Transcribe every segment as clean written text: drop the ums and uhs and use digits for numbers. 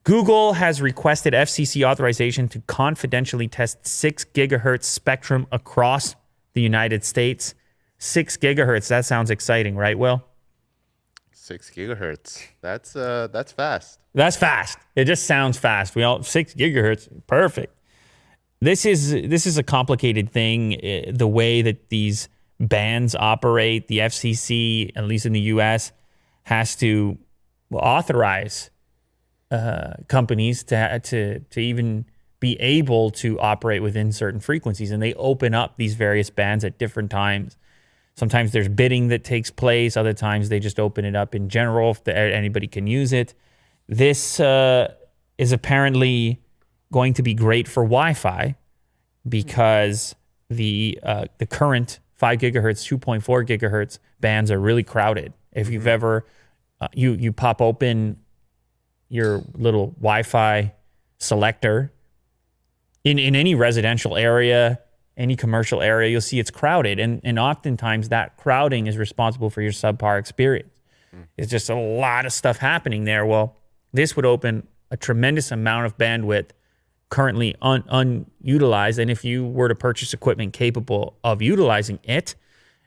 Google has requested FCC authorization to confidentially test 6 gigahertz spectrum across the United States. 6 gigahertz. That sounds exciting, right, Will? 6 gigahertz. That's fast. That's fast. It just sounds fast. 6 gigahertz. Perfect. This is a complicated thing. The way that these bands operate, the FCC, at least in the U.S., has to authorize companies to even be able to operate within certain frequencies, and they open up these various bands at different times. Sometimes there's bidding that takes place. Other times they just open it up in general if anybody can use it. This is apparently going to be great for Wi-Fi because the current 5 gigahertz, 2.4 gigahertz bands are really crowded. If you've ever, you pop open your little Wi-Fi selector in any residential area, any commercial area, you'll see it's crowded. And oftentimes that crowding is responsible for your subpar experience. It's just a lot of stuff happening there. Well, this would open a tremendous amount of bandwidth currently unutilized. And if you were to purchase equipment capable of utilizing it,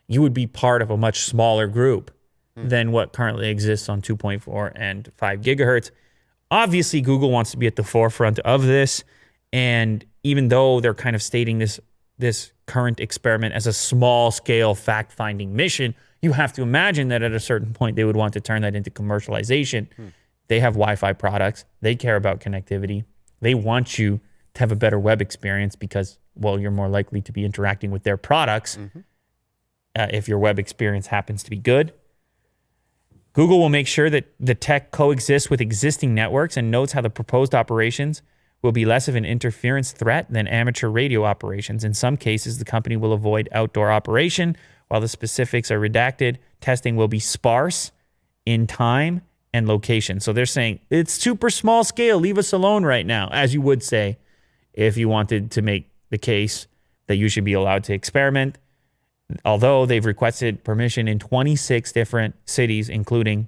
you would be part of a much smaller group than what currently exists on 2.4 and 5 gigahertz. Obviously, Google wants to be at the forefront of this. And even though they're kind of stating this current experiment as a small-scale fact-finding mission, you have to imagine that at a certain point they would want to turn that into commercialization. They have Wi-Fi products. They care about connectivity. They want you to have a better web experience because, well, you're more likely to be interacting with their products if your web experience happens to be good. Google will make sure that the tech coexists with existing networks and notes how the proposed operations will be less of an interference threat than amateur radio operations. In some cases, the company will avoid outdoor operation. While the specifics are redacted, testing will be sparse in time and location. So they're saying, it's super small scale, leave us alone right now, as you would say if you wanted to make the case that you should be allowed to experiment. Although they've requested permission in 26 different cities, including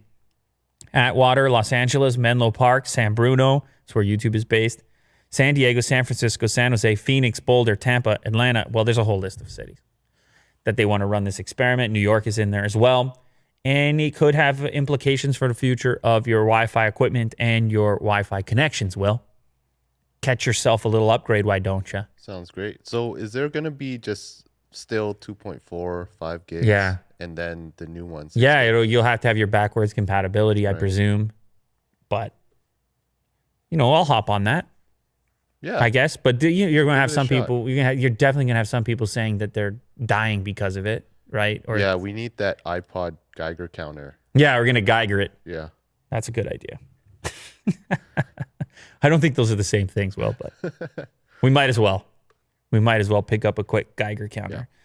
Atwater, Los Angeles, Menlo Park, San Bruno, that's where YouTube is based, San Diego, San Francisco, San Jose, Phoenix, Boulder, Tampa, Atlanta. Well, there's a whole list of cities that they want to run this experiment. New York is in there as well. And it could have implications for the future of your Wi-Fi equipment and your Wi-Fi connections, Will. Catch yourself a little upgrade, why don't you? Sounds great. So is there going to be just still 2.4, 5 gigs? Yeah. And then the new ones? Yeah, you'll have to have your backwards compatibility, I presume. But, I'll hop on that. Yeah, I guess. But you're going to have some shot. people, you're definitely going to have some people saying that they're dying because of it, right? Or yeah, we need that iPod Geiger counter. Yeah, we're going to Geiger it. Yeah. That's a good idea. I don't think those are the same things, Will, but we might as well. We might as well pick up a quick Geiger counter. Yeah.